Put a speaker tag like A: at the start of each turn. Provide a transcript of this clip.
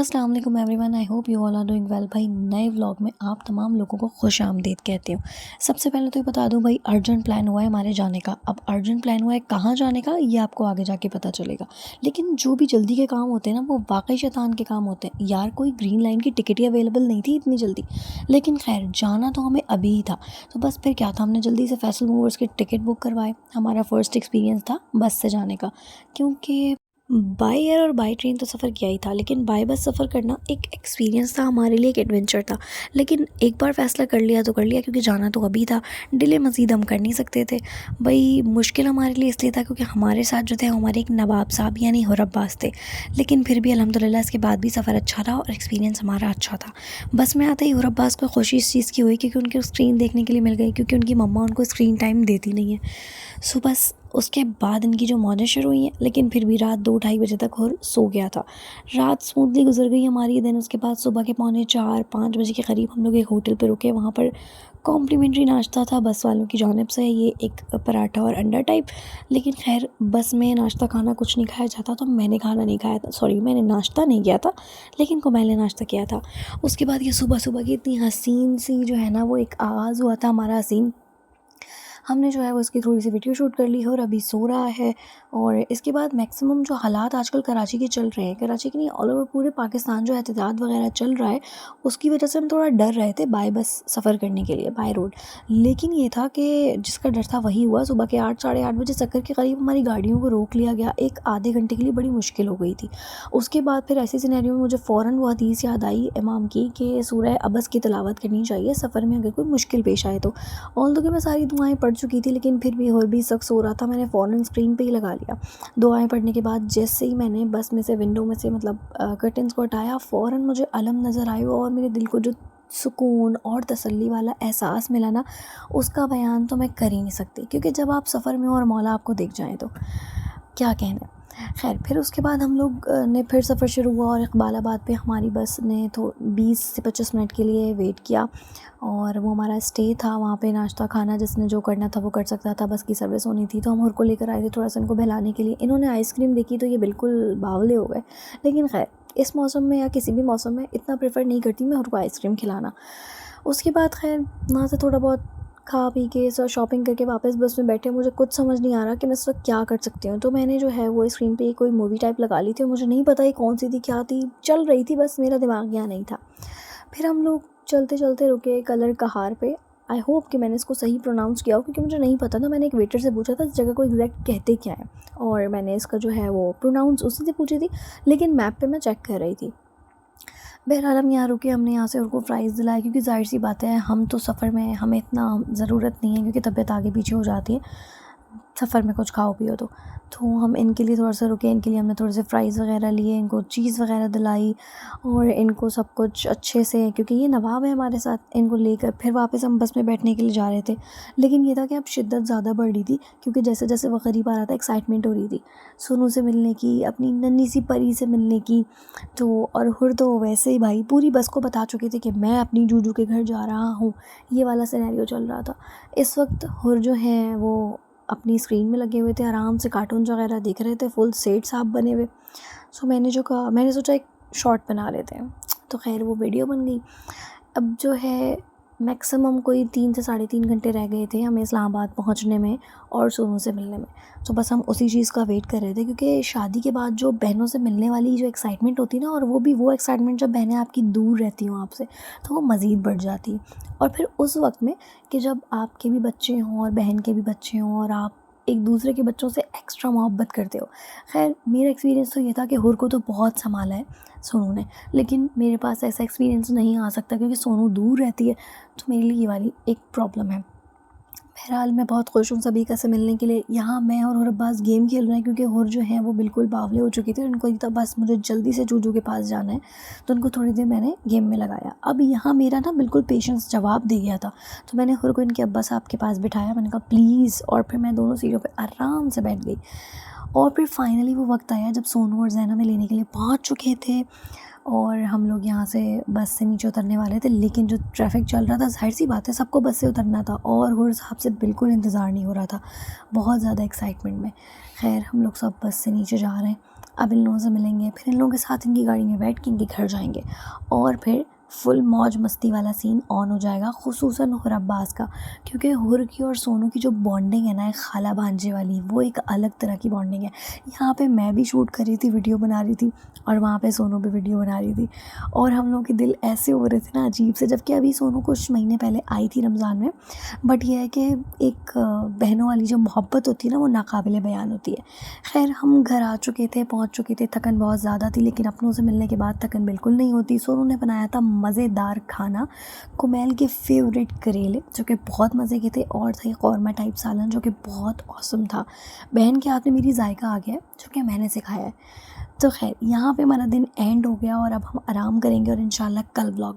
A: अस्सलाम वालेकुम everyone, I hope you all are doing well. भाई नए व्लॉग में आप तमाम लोगों को खुश आमदीद कहती हूँ। सबसे पहले तो ये बता दूँ भाई, अर्जेंट प्लान हुआ है हमारे जाने का। अब अर्जेंट प्लान हुआ है कहाँ जाने का ये आपको आगे जाके पता चलेगा। लेकिन जो भी जल्दी के काम होते हैं ना, वो वाकई शैतान के काम होते हैं यार। कोई ग्रीन लाइन की टिकट ही अवेलेबल नहीं थी इतनी जल्दी, लेकिन खैर जाना तो हमें अभी ही था। तो बस फिर क्या था, हमने जल्दी से फैसल मूवर्स की टिकट बुक करवाए। हमारा फर्स्ट एक्सपीरियंस था बस से जाने का, क्योंकि बाय एयर और बाय ट्रेन तो सफ़र किया ही था, लेकिन बाय बस सफ़र करना एक एक्सपीरियंस था हमारे लिए, एक एडवेंचर था। लेकिन एक बार फ़ैसला कर लिया तो कर लिया, क्योंकि जाना तो अभी था। डिले मज़ीद हम कर नहीं सकते थे। भाई मुश्किल हमारे लिए इसलिए था क्योंकि हमारे साथ जो थे हमारे एक नवाब साहब यानी हुर अब्बास थे। लेकिन फिर भी अल्हम्दुलिल्लाह इसके बाद भी सफ़र अच्छा रहा और एक्सपीरियंस हमारा अच्छा था। बस में आते ही हुर अब्बास को खुशी इस चीज़ की हुई क्योंकि उनकी स्क्रीन देखने के लिए मिल गई, क्योंकि उनकी मम्मा उनको स्क्रीन टाइम देती नहीं है। सो बस उसके बाद इनकी जो मौजें शुरू हुई हैं, लेकिन फिर भी रात 2-2:30 बजे तक और सो गया था। रात स्मूथली गुजर गई हमारी। दिन उसके बाद सुबह के 4:45 बजे के करीब हम लोग एक होटल पे रुके। वहाँ पर कॉम्प्लीमेंट्री नाश्ता था बस वालों की जानिब से, ये एक पराठा और अंडा टाइप। लेकिन खैर बस में नाश्ता खाना कुछ नहीं खाया जाता, तो मैंने खाना नहीं खाया था। सॉरी, मैंने नाश्ता नहीं किया था, लेकिन कुमैल ने नाश्ता किया था। उसके बाद ये सुबह सुबह की इतनी हसीन सी जो है ना, वो एक आगाज़ हुआ था हमारा हसीन। हमने जो है वो उसकी थोड़ी सी वीडियो शूट कर ली है और अभी सो रहा है। और इसके बाद मैक्सिमम जो हालात आजकल कराची के चल रहे हैं, कराची के नहीं ऑल ओवर पूरे पाकिस्तान जो एहतिजाज वगैरह चल रहा है, उसकी वजह से हम थोड़ा डर रहे थे बाय बस सफ़र करने के लिए, बाय रोड। लेकिन ये था कि जिसका डर था वही हुआ। सुबह के 8 साढ़े 8 बजे चक्कर के करीब हमारी गाड़ियों को रोक लिया गया। एक आधे घंटे के लिए बड़ी मुश्किल हो गई थी। उसके बाद फिर ऐसे सिनेरियो में मुझे फ़ौरन वो हदीस याद आई इमाम की कि सूरह अबस की तिलावत करनी चाहिए सफ़र में अगर कोई मुश्किल पेश आए तो। ऑल्दो कि मैं सारी दुआएं पढ़ चुकी थी, लेकिन फिर भी और भी सख्त हो रहा था। मैंने फ़ौरन स्क्रीन पे ही लगा लिया। दुआएं पढ़ने के बाद जैसे ही मैंने बस में से विंडो में से मतलब कर्टन्स को हटाया, फ़ौरन मुझे अलम नज़र आई और मेरे दिल को जो सुकून और तसल्ली वाला एहसास मिला ना, उसका बयान तो मैं कर ही नहीं सकती। क्योंकि जब आप सफ़र में हो और मौला आपको देख जाए तो क्या कहना। खैर फिर उसके बाद हम लोग ने फिर सफ़र शुरू हुआ और इकबालाबाद पे हमारी बस ने तो 20 से 25 मिनट के लिए वेट किया। और वो हमारा स्टे था, वहाँ पे नाश्ता खाना जिसने जो करना था वो कर सकता था। बस की सर्विस होनी थी, तो हम हुर को लेकर आए थे थोड़ा सा इनको बहलाने के लिए। इन्होंने आइसक्रीम देखी तो ये बिल्कुल बावले हो गए। लेकिन खैर इस मौसम में या किसी भी मौसम में इतना प्रेफर नहीं करती मैं हुर को आइसक्रीम खिलाना। उसके बाद खैर वहाँ से थोड़ा बहुत खा पी के सो शॉपिंग करके वापस बस में बैठे। मुझे कुछ समझ नहीं आ रहा कि मैं इस वक्त क्या कर सकती हूँ। तो मैंने जो है वो स्क्रीन पे कोई मूवी टाइप लगा ली थी और मुझे नहीं पता ये कौन सी थी, क्या थी, चल रही थी, बस मेरा दिमाग यहाँ नहीं था। फिर हम लोग चलते चलते रुके कलर कहार पे। आई होप कि मैंने इसको सही प्रोनाउंस किया हो, क्योंकि मुझे नहीं पता था। मैंने एक वेटर से पूछा था इस जगह को एग्जैक्ट कहते क्या है, और मैंने इसका जो है वो प्रोनाउंस उसी से पूछी थी, लेकिन मैप पे मैं चेक कर रही थी। बहरहाल हम यहाँ रुके, हमने यहाँ से उनको प्राइज़ दिलाया, क्योंकि जाहिर सी बात है हम तो सफ़र में हमें इतना ज़रूरत नहीं है, क्योंकि तबीयत आगे पीछे हो जाती है सफ़र में कुछ खाओ पियो तो हम इनके लिए थोड़ा सा रुके। इनके लिए हमने थोड़े से फ्राइज़ वगैरह लिए, इनको चीज़ वगैरह दिलाई और इनको सब कुछ अच्छे से, क्योंकि ये नवाब है हमारे साथ, इनको लेकर फिर वापस हम बस में बैठने के लिए जा रहे थे। लेकिन ये था कि अब शिद्दत ज़्यादा बढ़ रही थी, क्योंकि जैसे जैसे वो करीब आ रहा था एक्साइटमेंट हो रही थी सोनू से मिलने की, अपनी नन्ही सी परी से मिलने की। तो और हुर तो वैसे ही भाई पूरी बस को बता चुके थे कि मैं अपनी जूजू के घर जा रहा हूँ, ये वाला सिनेरियो चल रहा था। इस वक्त हुर जो हैं वो अपनी स्क्रीन में लगे हुए थे, आराम से कार्टून्स वगैरह देख रहे थे, फुल सेट साहब बने हुए। सो मैंने जो कहा, मैंने सोचा एक शॉर्ट बना लेते हैं, तो खैर वो वीडियो बन गई। अब जो है मैक्सिमम कोई 3 से साढ़े 3 घंटे रह गए थे हमें इस्लामाबाद पहुंचने में और सोनू से मिलने में। तो बस हम उसी चीज़ का वेट कर रहे थे, क्योंकि शादी के बाद जो बहनों से मिलने वाली जो एक्साइटमेंट होती है ना, और वो भी वो एक्साइटमेंट जब बहनें आपकी दूर रहती हों आपसे, तो वो मज़ीद बढ़ जाती है। और फिर उस वक्त में कि जब आपके भी बच्चे हों और बहन के भी बच्चे हों और आप एक दूसरे के बच्चों से एक्स्ट्रा मोहब्बत करते हो। खैर मेरा एक्सपीरियंस तो ये था कि हुर को तो बहुत संभाला है सोनू ने, लेकिन मेरे पास ऐसा एक्सपीरियंस नहीं आ सकता, क्योंकि सोनू दूर रहती है, तो मेरे लिए ये वाली एक प्रॉब्लम है। बहरहाल मैं बहुत खुश हूँ सभी का से मिलने के लिए। यहाँ मैं और हुर अब्बास गेम खेल रहे हैं, क्योंकि हुर जो है वो बिल्कुल बावले हो चुकी थी, उनको था बस मुझे जल्दी से जूजू के पास जाना है, तो उनको थोड़ी देर मैंने गेम में लगाया। अब यहाँ मेरा ना बिल्कुल पेशेंस जवाब दे गया था, तो मैंने हुर को इनके अब्बा साहब के पास बिठाया, मैंने कहा प्लीज़, और फिर मैं दोनों सीटों पर आराम से बैठ गई। और फिर फाइनली वो वक्त आया जब सोनू और जैना में लेने के लिए पहुँच चुके थे। और हम लोग यहाँ से बस से नीचे उतरने वाले थे, लेकिन जो ट्रैफिक चल रहा था, ज़ाहिर सी बात है सबको बस से उतरना था और हुर साहब से बिल्कुल इंतज़ार नहीं हो रहा था, बहुत ज़्यादा एक्साइटमेंट में। खैर हम लोग सब बस से नीचे जा रहे हैं, अब इन लोगों से मिलेंगे, फिर इन लोगों के साथ इनकी गाड़ी में बैठ के इनके घर जाएंगे और फिर फुल मौज मस्ती वाला सीन ऑन हो जाएगा, खुसूसन हुर अब्बास का, क्योंकि हुर की और सोनू की जो बॉन्डिंग है ना, एक खाला भांजे वाली, वो एक अलग तरह की बॉन्डिंग है। यहाँ पे मैं भी शूट कर रही थी, वीडियो बना रही थी, और वहाँ पे सोनू भी वीडियो बना रही थी, और हम लोग के दिल ऐसे हो रहे थे ना अजीब से, जबकि अभी सोनू कुछ महीने पहले आई थी रमज़ान में, बट यह है कि एक बहनों वाली जो मोहब्बत होती है ना, वो नाकाबिले बयान होती है। खैर हम घर आ चुके थे, पहुँच चुके थे, थकन बहुत ज़्यादा थी, लेकिन अपनों से मिलने के बाद थकन बिल्कुल नहीं होती। सोनू ने बनाया था मज़ेदार खाना, कुमैल के फेवरेट करेले जो कि बहुत मज़े के थे, और था ये कौरमा टाइप सालन जो कि बहुत ऑसम था। बहन के हाथ में मेरी जायका आ गया है जो कि मैंने सिखाया है। तो खैर यहाँ पे हमारा दिन एंड हो गया और अब हम आराम करेंगे और इंशाल्लाह कल ब्लॉग